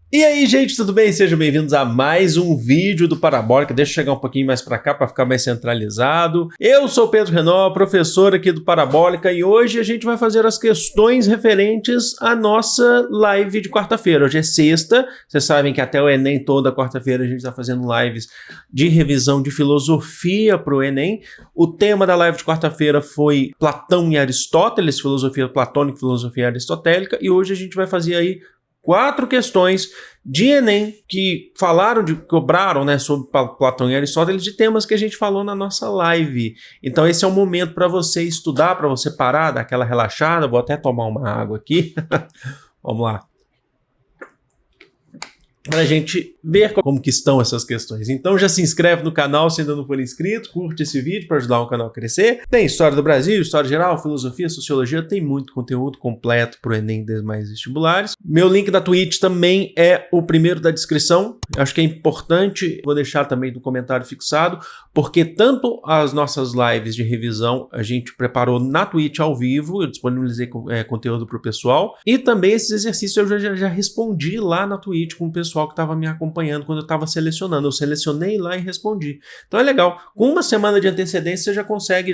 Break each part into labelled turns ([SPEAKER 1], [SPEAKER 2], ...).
[SPEAKER 1] E aí, gente, tudo bem? Sejam bem-vindos a mais um vídeo do Parabólica. Deixa eu chegar um pouquinho mais para cá para ficar mais centralizado. Eu sou o Pedro Renault, professor aqui do Parabólica, e hoje a gente vai fazer as questões referentes à nossa live de quarta-feira. Hoje é sexta, vocês sabem que até o Enem toda quarta-feira a gente está fazendo lives de revisão de filosofia para o Enem. O tema da live de quarta-feira foi Platão e Aristóteles, filosofia platônica e filosofia aristotélica, e hoje a gente vai fazer aí 4 questões de Enem que cobraram, né, sobre Platão e Aristóteles, de temas que a gente falou na nossa live. Então esse é o momento para você estudar, para você parar, dar aquela relaxada. Vou até tomar uma água aqui. Vamos lá. Para a gente ver como que estão essas questões. Então já se inscreve no canal se ainda não for inscrito, curte esse vídeo para ajudar o canal a crescer. Tem história do Brasil, história geral, filosofia, sociologia, tem muito conteúdo completo para o Enem e demais vestibulares. Meu link da Twitch também é o primeiro da descrição. Acho que é importante, vou deixar também no comentário fixado, porque tanto as nossas lives de revisão a gente preparou na Twitch ao vivo, eu disponibilizei conteúdo para o pessoal, e também esses exercícios eu já respondi lá na Twitch com o pessoal que estava me acompanhando quando eu estava selecionando. Eu selecionei lá e respondi. Então é legal. Com uma semana de antecedência você já consegue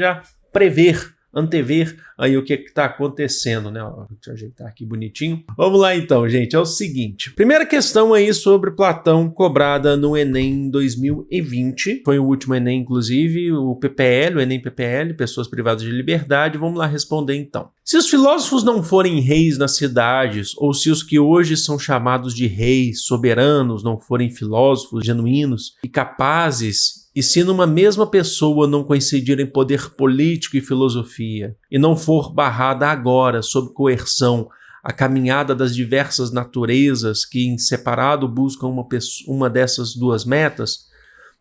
[SPEAKER 1] antever aí o que está acontecendo, né? Ó, deixa eu ajeitar aqui bonitinho. Vamos lá então, gente. É o seguinte. Primeira questão aí sobre Platão cobrada no Enem 2020. Foi o último Enem, inclusive, o PPL, o Enem PPL, Pessoas Privadas de Liberdade. Vamos lá responder então. Se os filósofos não forem reis nas cidades, ou se os que hoje são chamados de reis soberanos não forem filósofos genuínos e capazes, e se numa mesma pessoa não coincidirem poder político e filosofia, e não for barrada agora, sob coerção, a caminhada das diversas naturezas que em separado buscam uma dessas duas metas,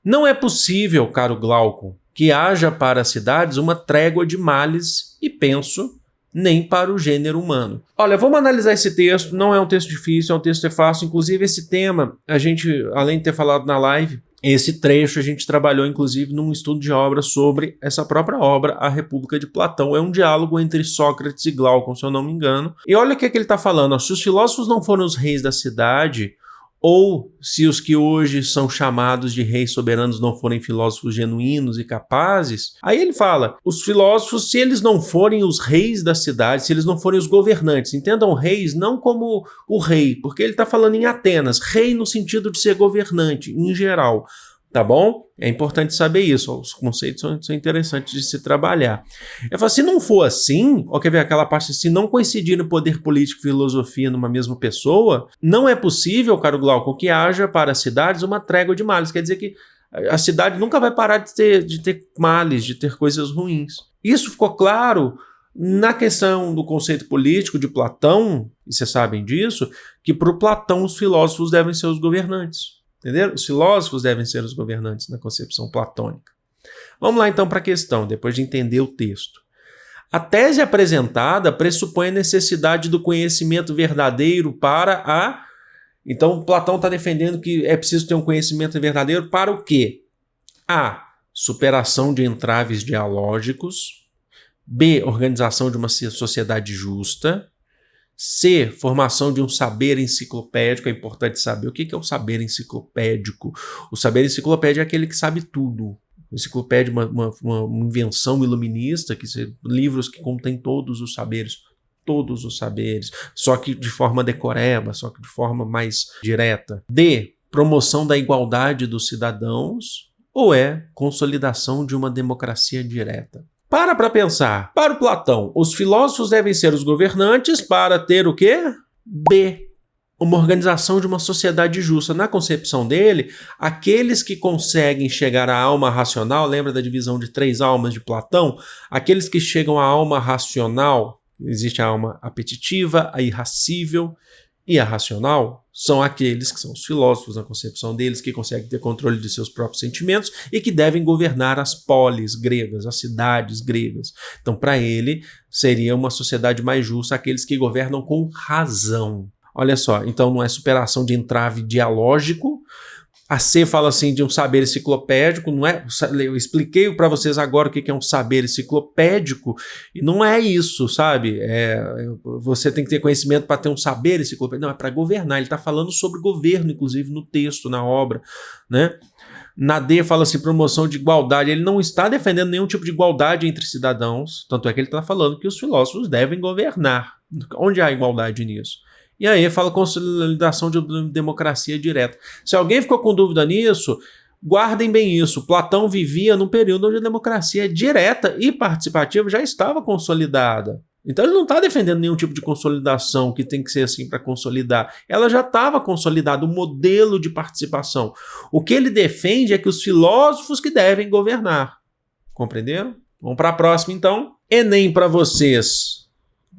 [SPEAKER 1] não é possível, caro Glauco, que haja para as cidades uma trégua de males e penso, nem para o gênero humano. Olha, vamos analisar esse texto, não é um texto difícil, é um texto fácil, inclusive esse tema, a gente, além de ter falado na live, esse trecho a gente trabalhou, inclusive, num estudo de obra sobre essa própria obra, A República de Platão. É um diálogo entre Sócrates e Glaucon, se eu não me engano. E olha o que ele está falando. Ó, se os filósofos não foram os reis da cidade, ou se os que hoje são chamados de reis soberanos não forem filósofos genuínos e capazes, aí ele fala, os filósofos, se eles não forem os reis da cidade, se eles não forem os governantes, entendam reis não como o rei, porque ele está falando em Atenas, rei no sentido de ser governante, em geral, tá bom? É importante saber isso, os conceitos são interessantes de se trabalhar. Eu falo, se não for assim, ó, quer ver aquela parte, se não coincidir poder político e filosofia numa mesma pessoa, não é possível, caro Glauco, que haja para as cidades uma trégua de males. Quer dizer que a cidade nunca vai parar de ter males, de ter coisas ruins. Isso ficou claro na questão do conceito político de Platão, e vocês sabem disso, que para o Platão os filósofos devem ser os governantes. Entenderam? Os filósofos devem ser os governantes na concepção platônica. Vamos lá então para a questão, depois de entender o texto. A tese apresentada pressupõe a necessidade do conhecimento verdadeiro para a... Então Platão está defendendo que é preciso ter um conhecimento verdadeiro para o quê? A. Superação de entraves dialógicos. B. Organização de uma sociedade justa. C. Formação de um saber enciclopédico. É importante saber o que é o saber enciclopédico. O saber enciclopédico é aquele que sabe tudo. O enciclopédia é uma invenção iluminista, livros que contêm todos os saberes, só que de forma decoreba, só que de forma mais direta. D. Promoção da igualdade dos cidadãos, ou é consolidação de uma democracia direta. Para pensar. Para o Platão, os filósofos devem ser os governantes para ter o quê? B. Uma organização de uma sociedade justa. Na concepção dele, aqueles que conseguem chegar à alma racional, lembra da divisão de 3 almas de Platão? Aqueles que chegam à alma racional, existe a alma apetitiva, a irracível e a racional, são aqueles que são os filósofos na concepção deles, que conseguem ter controle de seus próprios sentimentos e que devem governar as polis gregas, as cidades gregas. Então, para ele, seria uma sociedade mais justa aqueles que governam com razão. Olha só, então não é superação de entrave dialógico. A C fala assim de um saber enciclopédico, não é? Eu expliquei para vocês agora o que é um saber enciclopédico e não é isso, sabe? Você tem que ter conhecimento para ter um saber enciclopédico, não, é para governar. Ele está falando sobre governo, inclusive no texto, na obra, né? Na D fala assim, promoção de igualdade. Ele não está defendendo nenhum tipo de igualdade entre cidadãos, tanto é que ele está falando que os filósofos devem governar. Onde há igualdade nisso? E aí fala consolidação de democracia direta. Se alguém ficou com dúvida nisso, guardem bem isso. Platão vivia num período onde a democracia direta e participativa já estava consolidada. Então ele não está defendendo nenhum tipo de consolidação que tem que ser assim para consolidar. Ela já estava consolidada, o modelo de participação. O que ele defende é que os filósofos que devem governar. Compreenderam? Vamos para a próxima então. Enem para vocês.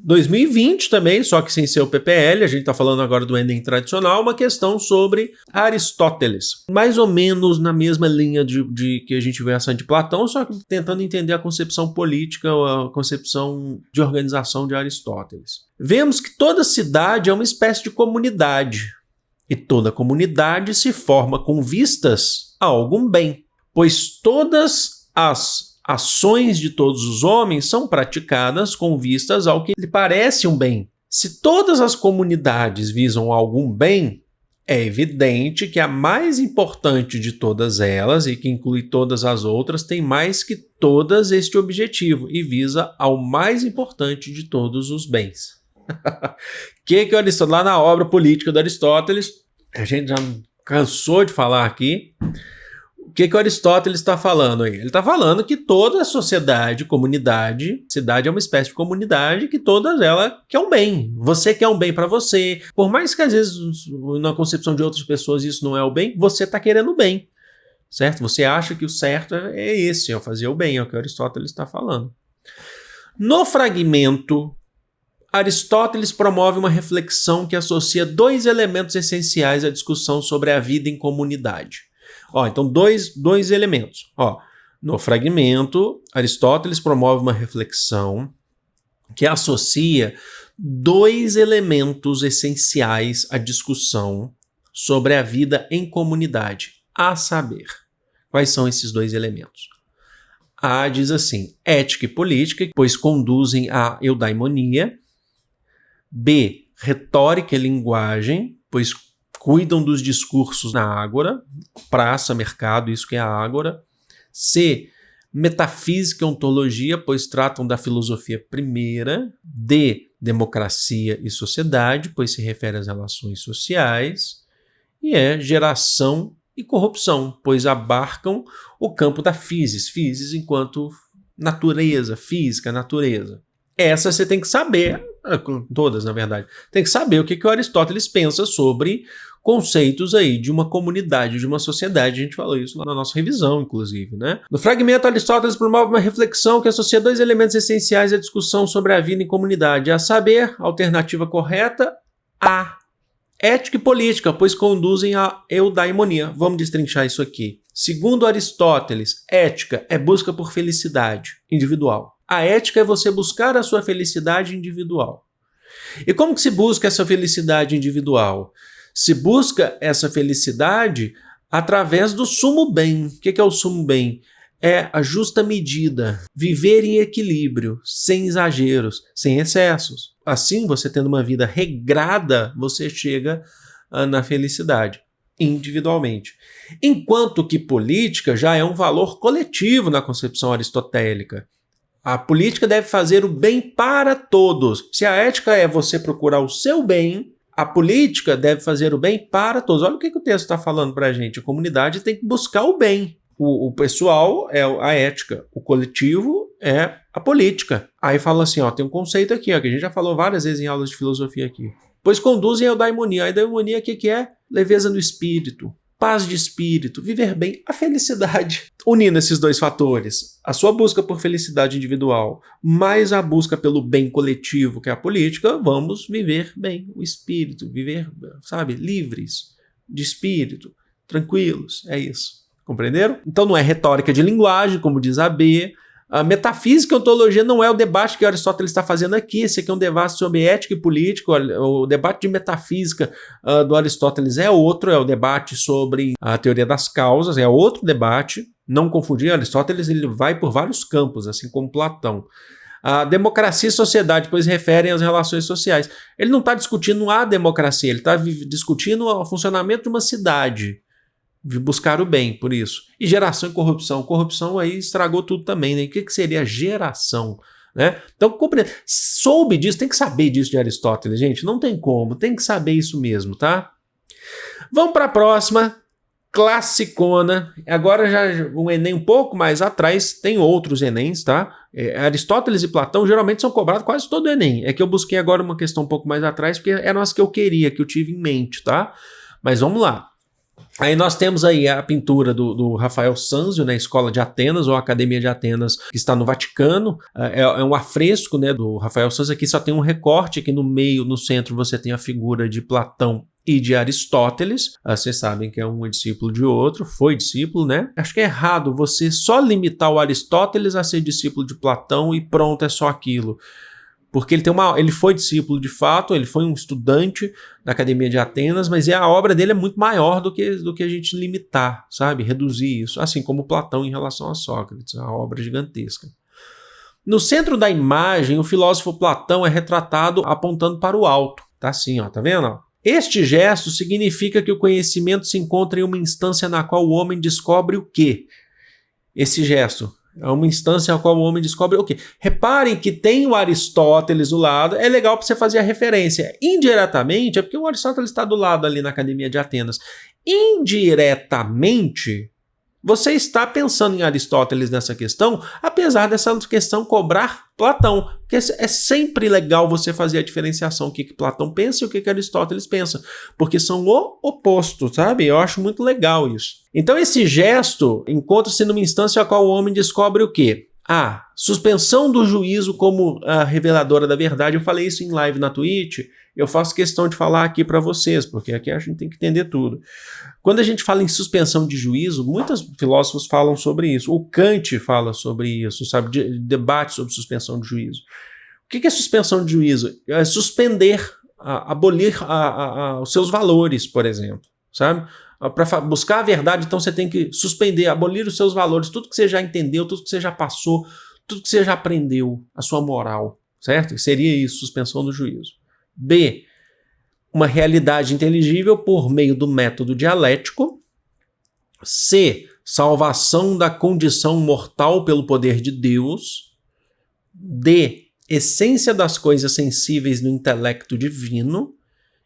[SPEAKER 1] 2020 também, só que sem ser o PPL, a gente está falando agora do Enem tradicional, uma questão sobre Aristóteles. Mais ou menos na mesma linha de que a gente vê essa de Platão, só que tentando entender a concepção política, a concepção de organização de Aristóteles. Vemos que toda cidade é uma espécie de comunidade, e toda comunidade se forma com vistas a algum bem, pois todas as ações de todos os homens são praticadas com vistas ao que lhe parece um bem. Se todas as comunidades visam algum bem, é evidente que a mais importante de todas elas, e que inclui todas as outras, tem mais que todas este objetivo e visa ao mais importante de todos os bens. que Aristóteles, lá na obra política de Aristóteles, a gente já cansou de falar aqui, o que Aristóteles está falando aí? Ele está falando que toda a sociedade, comunidade, cidade é uma espécie de comunidade que todas elas quer um bem. Você quer um bem para você. Por mais que às vezes na concepção de outras pessoas isso não é o bem, você está querendo o bem, certo? Você acha que o certo é esse, é fazer o bem, é o que Aristóteles está falando. No fragmento, Aristóteles promove uma reflexão que associa dois elementos essenciais à discussão sobre a vida em comunidade. Então, dois elementos. No fragmento, Aristóteles promove uma reflexão que associa dois elementos essenciais à discussão sobre a vida em comunidade, a saber. Quais são esses dois elementos? A diz assim, ética e política, pois conduzem à eudaimonia. B, retórica e linguagem, pois cuidam dos discursos na ágora, praça, mercado, isso que é a ágora. C, metafísica e ontologia, pois tratam da filosofia primeira. D, democracia e sociedade, pois se refere às relações sociais. E geração e corrupção, pois abarcam o campo da physis enquanto natureza, física, natureza. Essa você tem que saber, todas na verdade, tem que saber o que o Aristóteles pensa sobre conceitos aí de uma comunidade, de uma sociedade. A gente falou isso lá na nossa revisão, inclusive, né? No fragmento, Aristóteles promove uma reflexão que associa dois elementos essenciais à discussão sobre a vida em comunidade, a saber, a alternativa correta, A, ética e política, pois conduzem à eudaimonia. Vamos destrinchar isso aqui. Segundo Aristóteles, ética é busca por felicidade individual. A ética é você buscar a sua felicidade individual. E como que se busca essa felicidade individual? Se busca essa felicidade através do sumo bem. O que é o sumo bem? É a justa medida, viver em equilíbrio, sem exageros, sem excessos. Assim, você tendo uma vida regrada, você chega na felicidade, individualmente. Enquanto que política já é um valor coletivo na concepção aristotélica. A política deve fazer o bem para todos. Se a ética é você procurar o seu bem, a política deve fazer o bem para todos. Olha o que o texto está falando para a gente. A comunidade tem que buscar o bem. O pessoal é a ética, o coletivo é a política. Aí fala assim, tem um conceito aqui, que a gente já falou várias vezes em aulas de filosofia aqui. Pois conduzem à eudaimonia. A eudaimonia, o que é? Leveza no espírito, paz de espírito, viver bem, a felicidade. Unindo esses dois fatores, a sua busca por felicidade individual, mais a busca pelo bem coletivo, que é a política, vamos viver bem o espírito, viver, livres de espírito, tranquilos, é isso. Compreenderam? Então não é retórica de linguagem, como diz a B, A metafísica e ontologia não é o debate que Aristóteles está fazendo aqui. Esse aqui é um debate sobre ética e política. O debate de metafísica do Aristóteles é outro, é o debate sobre a teoria das causas, é outro debate. Não confundir, Aristóteles ele vai por vários campos, assim como Platão. A democracia e sociedade, pois referem às relações sociais. Ele não está discutindo a democracia, ele está discutindo o funcionamento de uma cidade, de buscar o bem, por isso. E geração e corrupção. Corrupção aí estragou tudo também, né? O que seria geração? Né? Então, soube disso, tem que saber disso de Aristóteles, gente. Não tem como, tem que saber isso mesmo, tá? Vamos para a próxima. Classicona. Agora já um Enem um pouco mais atrás, tem outros Enems, tá? Aristóteles e Platão geralmente são cobrados quase todo Enem. É que eu busquei agora uma questão um pouco mais atrás, porque eram as que eu queria, que eu tive em mente, tá? Mas vamos lá. Aí nós temos aí a pintura do Rafael Sanzio, na Escola de Atenas, ou Academia de Atenas, que está no Vaticano. É um afresco, né, do Rafael Sanzio. Aqui só tem um recorte, aqui no meio, no centro, você tem a figura de Platão e de Aristóteles. Vocês sabem que é um discípulo de outro, foi discípulo, né? Acho que é errado você só limitar o Aristóteles a ser discípulo de Platão e pronto, é só aquilo. Porque ele foi discípulo de fato, ele foi um estudante da Academia de Atenas, mas a obra dele é muito maior do que a gente limitar, sabe? Reduzir isso. Assim como Platão em relação a Sócrates, a obra gigantesca. No centro da imagem, o filósofo Platão é retratado apontando para o alto. Tá assim, ó, tá vendo? Este gesto significa que o conhecimento se encontra em uma instância na qual o homem descobre o quê? Esse gesto é uma instância na qual o homem descobre o quê? Reparem que tem o Aristóteles do lado, é legal para você fazer a referência. Indiretamente, é porque o Aristóteles está do lado ali na Academia de Atenas. Indiretamente, você está pensando em Aristóteles nessa questão, apesar dessa questão cobrar Platão. Porque é sempre legal você fazer a diferenciação, o que Platão pensa e o que Aristóteles pensa. Porque são o oposto, sabe? Eu acho muito legal isso. Então esse gesto encontra-se numa instância a qual o homem descobre o quê? A suspensão do juízo como a reveladora da verdade. Eu falei isso em live na Twitch. Eu faço questão de falar aqui para vocês, porque aqui a gente tem que entender tudo. Quando a gente fala em suspensão de juízo, muitos filósofos falam sobre isso. O Kant fala sobre isso, sabe? Debate sobre suspensão de juízo. O que é suspensão de juízo? É suspender, abolir os seus valores, por exemplo, sabe? Para buscar a verdade, então você tem que suspender, abolir os seus valores, tudo que você já entendeu, tudo que você já passou, tudo que você já aprendeu, a sua moral, certo? Seria isso, suspensão do juízo. B, uma realidade inteligível por meio do método dialético. C, salvação da condição mortal pelo poder de Deus. D, essência das coisas sensíveis no intelecto divino.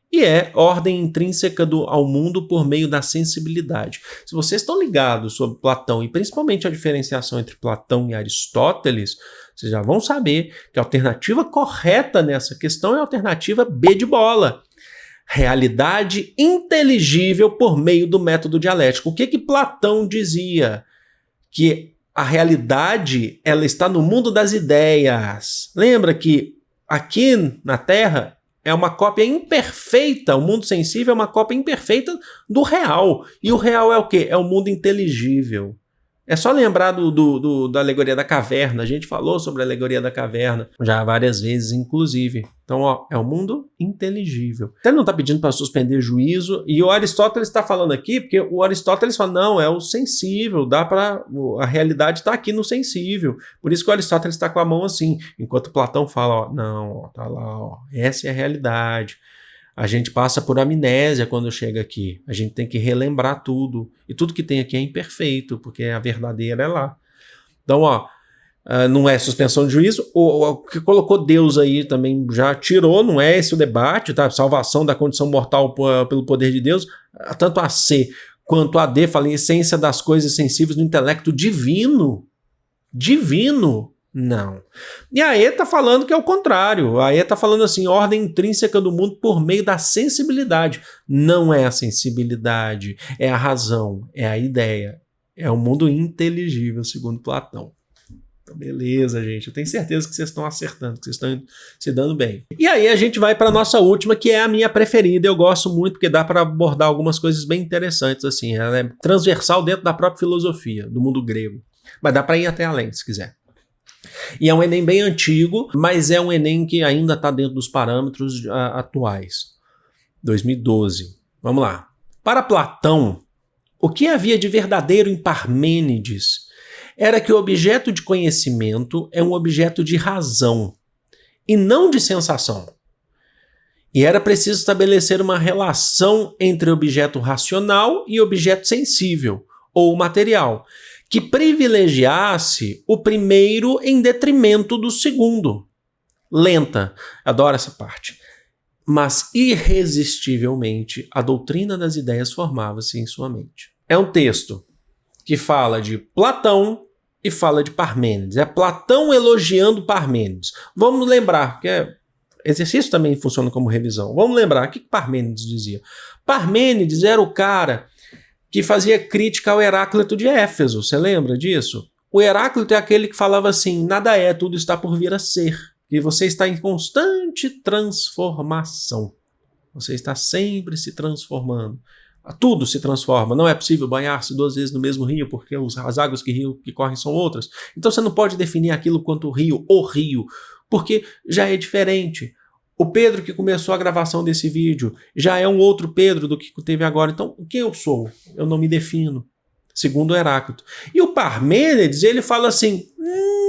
[SPEAKER 1] E ordem intrínseca ao mundo por meio da sensibilidade. Se vocês estão ligados sobre Platão e principalmente a diferenciação entre Platão e Aristóteles, vocês já vão saber que a alternativa correta nessa questão é a alternativa B de bola. Realidade inteligível por meio do método dialético. O que Platão dizia? Que a realidade ela está no mundo das ideias. Lembra que aqui na Terra é uma cópia imperfeita, o mundo sensível é uma cópia imperfeita do real. E o real é o quê? É o mundo inteligível. É só lembrar da alegoria da caverna. A gente falou sobre a alegoria da caverna já várias vezes, inclusive. Então, ó, é o mundo inteligível. Ele não está pedindo para suspender juízo. E o Aristóteles está falando aqui, porque o Aristóteles fala, não, é o sensível, a realidade está aqui no sensível. Por isso que o Aristóteles está com a mão assim. Enquanto Platão fala, ó, não, ó, tá lá, ó, essa é a realidade. A gente passa por amnésia quando chega aqui. A gente tem que relembrar tudo. E tudo que tem aqui é imperfeito, porque a verdadeira é lá. Então, ó, não é suspensão de juízo. O que colocou Deus aí também já tirou, não é esse o debate, tá? Salvação da condição mortal pelo poder de Deus. Tanto a C quanto a D fala em essência das coisas sensíveis no intelecto divino. Divino. Não. E a E está falando que é o contrário. A E está falando assim, ordem intrínseca do mundo por meio da sensibilidade. Não é a sensibilidade, é a razão, é a ideia. É o mundo inteligível, segundo Platão. Então, beleza, gente. Eu tenho certeza que vocês estão acertando, que vocês estão se dando bem. E aí a gente vai para a nossa última, que é a minha preferida. Eu gosto muito, porque dá para abordar algumas coisas bem interessantes. Assim. Ela é transversal dentro da própria filosofia, do mundo grego. Mas dá para ir até além, se quiser. E é um Enem bem antigo, mas é um Enem que ainda está dentro dos parâmetros atuais. 2012. Vamos lá. Para Platão, o que havia de verdadeiro em Parmênides era que o objeto de conhecimento é um objeto de razão e não de sensação. E era preciso estabelecer uma relação entre objeto racional e objeto sensível, ou material, que privilegiasse o primeiro em detrimento do segundo. Lenta, adoro essa parte. Mas irresistivelmente a doutrina das ideias formava-se em sua mente. É um texto que fala de Platão e fala de Parmênides. É Platão elogiando Parmênides. Vamos lembrar, que exercício também funciona como revisão. Vamos lembrar o que Parmênides dizia. Parmênides era o cara que fazia crítica ao Heráclito de Éfeso. Você lembra disso? O Heráclito é aquele que falava assim, nada é, tudo está por vir a ser. E você está em constante transformação. Você está sempre se transformando. Tudo se transforma. Não é possível banhar-se 2 vezes no mesmo rio, porque as águas que correm são outras. Então você não pode definir aquilo quanto rio, porque já é diferente. O Pedro que começou a gravação desse vídeo já é um outro Pedro do que teve agora. Então, quem eu sou? Eu não me defino, segundo o Heráclito. E o Parmênides, ele fala assim,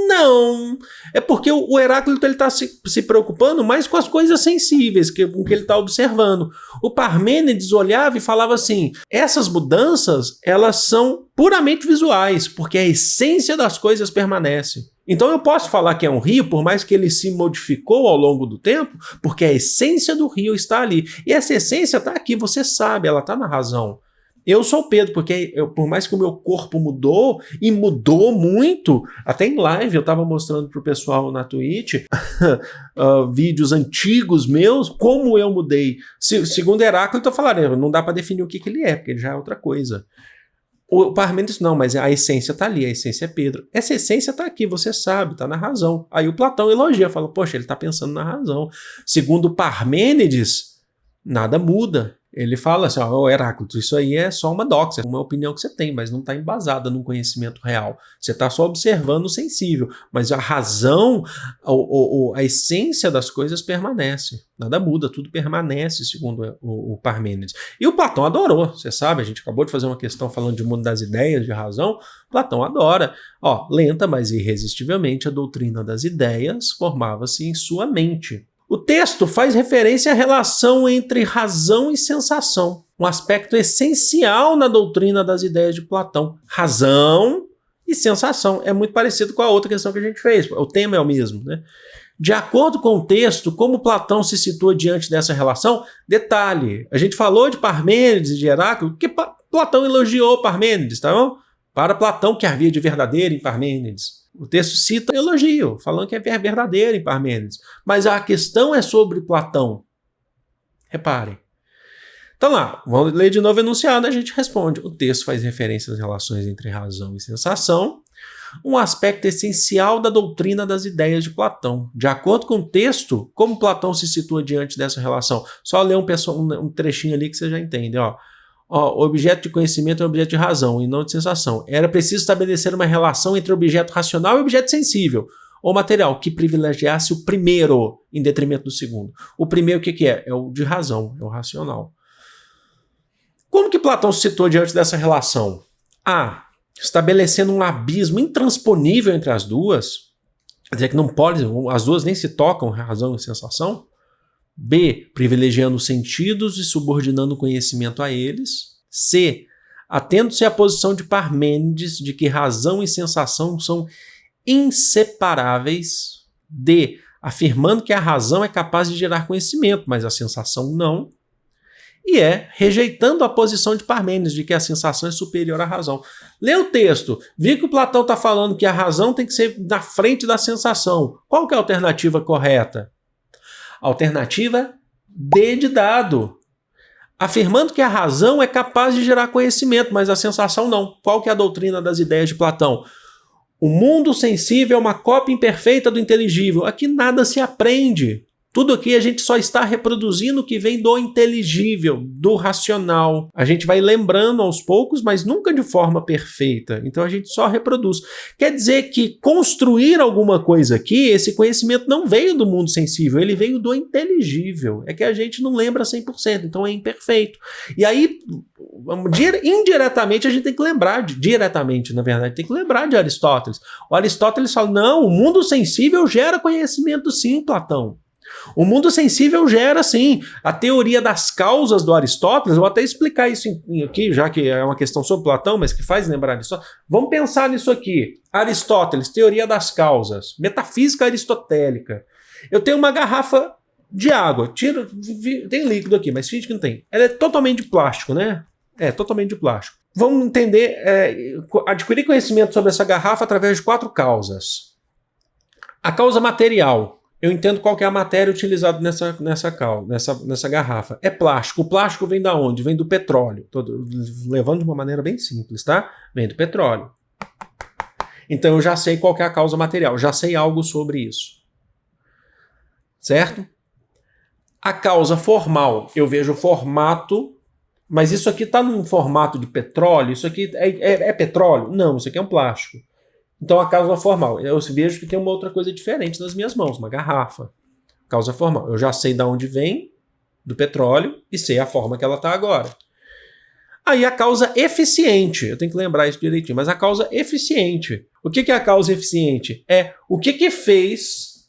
[SPEAKER 1] não, é porque o Heráclito está se preocupando mais com as coisas sensíveis, com o que ele está observando. O Parmênides olhava e falava assim, essas mudanças, elas são puramente visuais, porque a essência das coisas permanece. Então eu posso falar que é um rio, por mais que ele se modificou ao longo do tempo, porque a essência do rio está ali. E essa essência está aqui, você sabe, ela está na razão. Eu sou o Pedro, porque por mais que o meu corpo mudou, e mudou muito, até em live eu estava mostrando para o pessoal na Twitch, vídeos antigos meus, como eu mudei. Segundo Heráclito, eu falaria, não dá para definir o que ele é, porque ele já é outra coisa. O Parmênides não, mas a essência está ali, a essência é Pedro. Essa essência está aqui, você sabe, está na razão. Aí o Platão elogia, fala, poxa, ele está pensando na razão. Segundo Parmênides, nada muda. Ele fala assim, Heráclito, isso aí é só uma doxa, uma opinião que você tem, mas não está embasada num conhecimento real. Você está só observando o sensível, mas a razão, a essência das coisas permanece. Nada muda, tudo permanece, segundo o Parmênides. E o Platão adorou, você sabe, a gente acabou de fazer uma questão falando de mundo das ideias, de razão, Platão adora. Lenta, mas irresistivelmente, a doutrina das ideias formava-se em sua mente. O texto faz referência à relação entre razão e sensação, um aspecto essencial na doutrina das ideias de Platão. Razão e sensação. É muito parecido com a outra questão que a gente fez. O tema é o mesmo, né? De acordo com o texto, como Platão se situa diante dessa relação? Detalhe, a gente falou de Parmênides e de Heráclito, porque Platão elogiou Parmênides, tá bom? Para Platão, que havia de verdadeiro em Parmênides. O texto cita elogio, falando que é verdadeiro em Parmênides. Mas a questão é sobre Platão. Reparem. Então lá, vamos ler de novo o enunciado, a gente responde. O texto faz referência às relações entre razão e sensação, um aspecto essencial da doutrina das ideias de Platão. De acordo com o texto, como Platão se situa diante dessa relação? Só ler um trechinho ali que você já entende, o objeto de conhecimento é objeto de razão e não de sensação. Era preciso estabelecer uma relação entre objeto racional e objeto sensível, ou material, que privilegiasse o primeiro em detrimento do segundo. O primeiro o que é? É o de razão, é o racional. Como que Platão se situou diante dessa relação? Estabelecendo um abismo intransponível entre as duas, quer dizer que não pode, as duas nem se tocam, razão e sensação. B, privilegiando os sentidos e subordinando o conhecimento a eles. C, atendo-se à posição de Parmênides de que razão e sensação são inseparáveis. D, afirmando que a razão é capaz de gerar conhecimento, mas a sensação não. E rejeitando a posição de Parmênides de que a sensação é superior à razão. Lê o texto, vi que o Platão está falando que a razão tem que ser na frente da sensação. Qual que é a alternativa correta? Alternativa D de dado. Afirmando que a razão é capaz de gerar conhecimento, mas a sensação não. Qual que é a doutrina das ideias de Platão? O mundo sensível é uma cópia imperfeita do inteligível. Aqui nada se aprende. Tudo aqui a gente só está reproduzindo o que vem do inteligível, do racional. A gente vai lembrando aos poucos, mas nunca de forma perfeita. Então a gente só reproduz. Quer dizer que construir alguma coisa aqui, esse conhecimento não veio do mundo sensível, ele veio do inteligível. É que a gente não lembra 100%, então é imperfeito. E aí, indiretamente, a gente tem que lembrar, diretamente, na verdade, tem que lembrar de Aristóteles. O Aristóteles fala, não, o mundo sensível gera conhecimento sim, Platão. O mundo sensível gera, sim, a teoria das causas do Aristóteles. Eu vou até explicar isso aqui, já que é uma questão sobre Platão, mas que faz lembrar disso. Vamos pensar nisso aqui. Aristóteles, teoria das causas, metafísica aristotélica. Eu tenho uma garrafa de água, tem líquido aqui, mas finge que não tem. Ela é totalmente de plástico, né? É, totalmente de plástico. Vamos entender, adquirir conhecimento sobre essa garrafa através de 4 causas. A causa material. Eu entendo qual que é a matéria utilizada nessa garrafa. É plástico. O plástico vem da onde? Vem do petróleo. Tô levando de uma maneira bem simples, tá? Vem do petróleo. Então eu já sei qual que é a causa material. Já sei algo sobre isso. Certo? A causa formal. Eu vejo o formato, mas isso aqui está num formato de petróleo? Isso aqui é petróleo? Não, isso aqui é um plástico. Então a causa formal, eu vejo que tem uma outra coisa diferente nas minhas mãos, uma garrafa. Causa formal, eu já sei de onde vem, do petróleo, e sei a forma que ela está agora. Aí a causa eficiente, eu tenho que lembrar isso direitinho, mas a causa eficiente. O que é a causa eficiente? É o que fez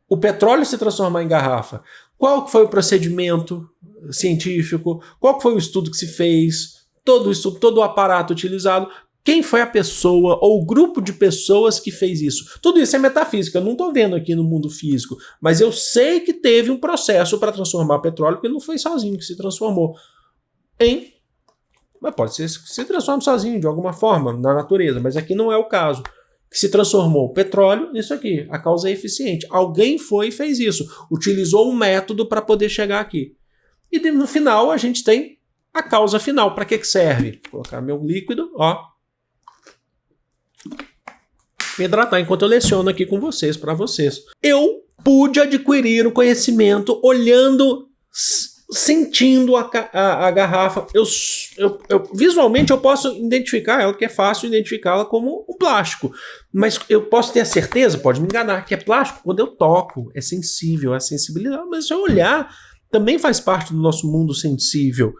[SPEAKER 1] o petróleo se transformar em garrafa. Qual foi o procedimento científico? Qual foi o estudo que se fez? Todo o estudo, todo o aparato utilizado. Quem foi a pessoa ou o grupo de pessoas que fez isso? Tudo isso é metafísica, eu não estou vendo aqui no mundo físico, mas eu sei que teve um processo para transformar petróleo, porque não foi sozinho que se transformou. Mas pode ser que se transforme sozinho, de alguma forma, na natureza, mas aqui não é o caso. Que se transformou petróleo nisso aqui, a causa é eficiente. Alguém foi e fez isso, utilizou um método para poder chegar aqui. E no final a gente tem a causa final. Para que serve? Vou colocar meu líquido, ó. Me hidratar enquanto eu leciono aqui com vocês, para vocês. Eu pude adquirir o conhecimento olhando, sentindo a garrafa. Visualmente eu posso identificar ela, que é fácil identificá-la como um plástico. Mas eu posso ter a certeza, pode me enganar, que é plástico quando eu toco. É sensível, é sensibilidade. Mas se eu olhar, também faz parte do nosso mundo sensível.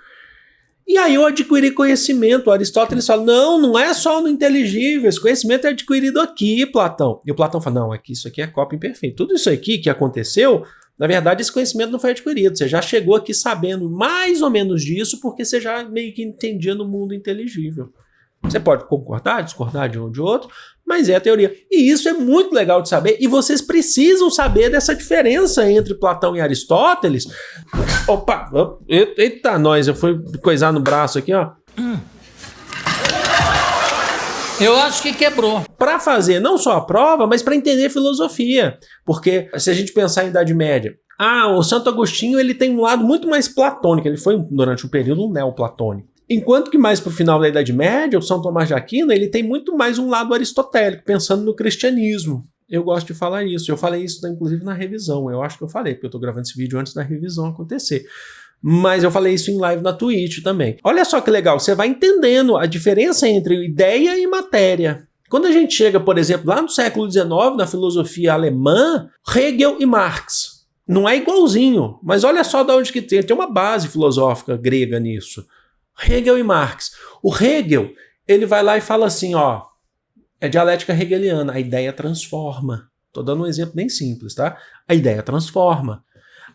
[SPEAKER 1] E aí eu adquiri conhecimento. Aristóteles fala, não é só no inteligível, esse conhecimento é adquirido aqui, Platão. E o Platão fala, não, isso aqui é cópia imperfeita. Tudo isso aqui que aconteceu, na verdade esse conhecimento não foi adquirido. Você já chegou aqui sabendo mais ou menos disso, porque você já meio que entendia no mundo inteligível. Você pode concordar, discordar de um ou de outro, mas é a teoria. E isso é muito legal de saber, e vocês precisam saber dessa diferença entre Platão e Aristóteles. Opa, eita, nós, eu fui coisar no braço aqui, ó.
[SPEAKER 2] Eu acho que quebrou.
[SPEAKER 1] Para fazer não só a prova, mas para entender filosofia. Porque se a gente pensar em Idade Média, o Santo Agostinho ele tem um lado muito mais platônico, ele foi durante um período um neoplatônico. Enquanto que mais para o final da Idade Média, o São Tomás de Aquino ele tem muito mais um lado aristotélico, pensando no cristianismo. Eu gosto de falar isso. Eu falei isso, inclusive, na revisão. Eu acho que eu falei, porque eu estou gravando esse vídeo antes da revisão acontecer. Mas eu falei isso em live na Twitch também. Olha só que legal, você vai entendendo a diferença entre ideia e matéria. Quando a gente chega, por exemplo, lá no século XIX, na filosofia alemã, Hegel e Marx. Não é igualzinho, mas olha só de onde que tem uma base filosófica grega nisso. Hegel e Marx. O Hegel, ele vai lá e fala assim, ó, é dialética hegeliana, a ideia transforma. Estou dando um exemplo bem simples, tá? A ideia transforma.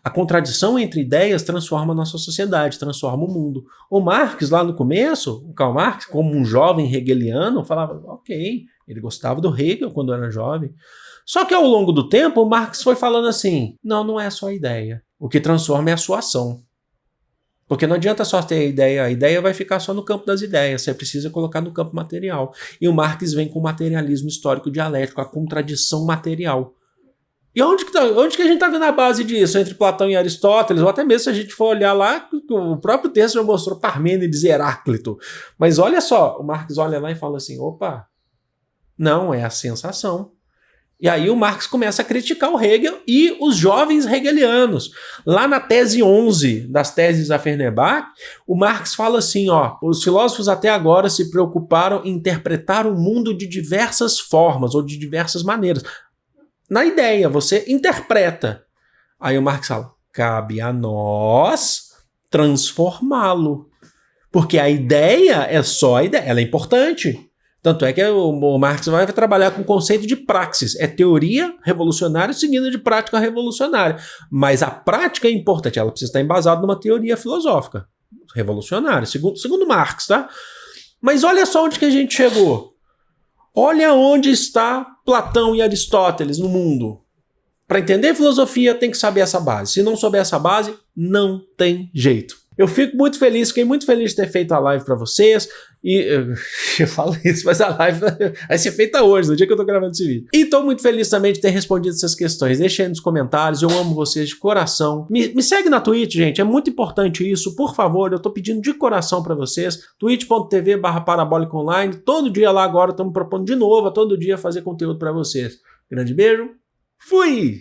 [SPEAKER 1] A contradição entre ideias transforma a nossa sociedade, transforma o mundo. O Marx, lá no começo, o Karl Marx, como um jovem hegeliano, falava, ok, ele gostava do Hegel quando era jovem. Só que ao longo do tempo, o Marx foi falando assim, não é só a ideia. O que transforma é a sua ação. Porque não adianta só ter a ideia vai ficar só no campo das ideias, você precisa colocar no campo material. E o Marx vem com o materialismo histórico dialético, a contradição material. E onde que a gente está vendo a base disso, entre Platão e Aristóteles, ou até mesmo se a gente for olhar lá, o próprio texto já mostrou Parmênides e Heráclito. Mas olha só, o Marx olha lá e fala assim, opa, não, é a sensação. E aí o Marx começa a criticar o Hegel e os jovens hegelianos. Lá na tese 11 das teses da Fernebach, o Marx fala assim, ó, os filósofos até agora se preocuparam em interpretar o mundo de diversas formas ou de diversas maneiras. Na ideia, você interpreta. Aí o Marx fala, cabe a nós transformá-lo. Porque a ideia é só a ideia, ela é importante. Tanto é que o Marx vai trabalhar com o conceito de praxis. É teoria revolucionária seguida de prática revolucionária. Mas a prática é importante, ela precisa estar embasada numa teoria filosófica revolucionária, segundo Marx, tá? Mas olha só onde que a gente chegou. Olha onde está Platão e Aristóteles no mundo. Para entender filosofia tem que saber essa base. Se não souber essa base, não tem jeito. Eu fico muito feliz, fiquei muito feliz de ter feito a live para vocês. E eu falo isso, mas a live vai ser feita hoje, no dia que eu tô gravando esse vídeo. E tô muito feliz também de ter respondido essas questões. Deixa aí nos comentários, eu amo vocês de coração. Me segue na Twitch, gente, é muito importante isso. Por favor, eu tô pedindo de coração para vocês. twitch.tv/parabólica online. Todo dia lá agora estamos propondo de novo, a todo dia fazer conteúdo para vocês. Grande beijo, fui!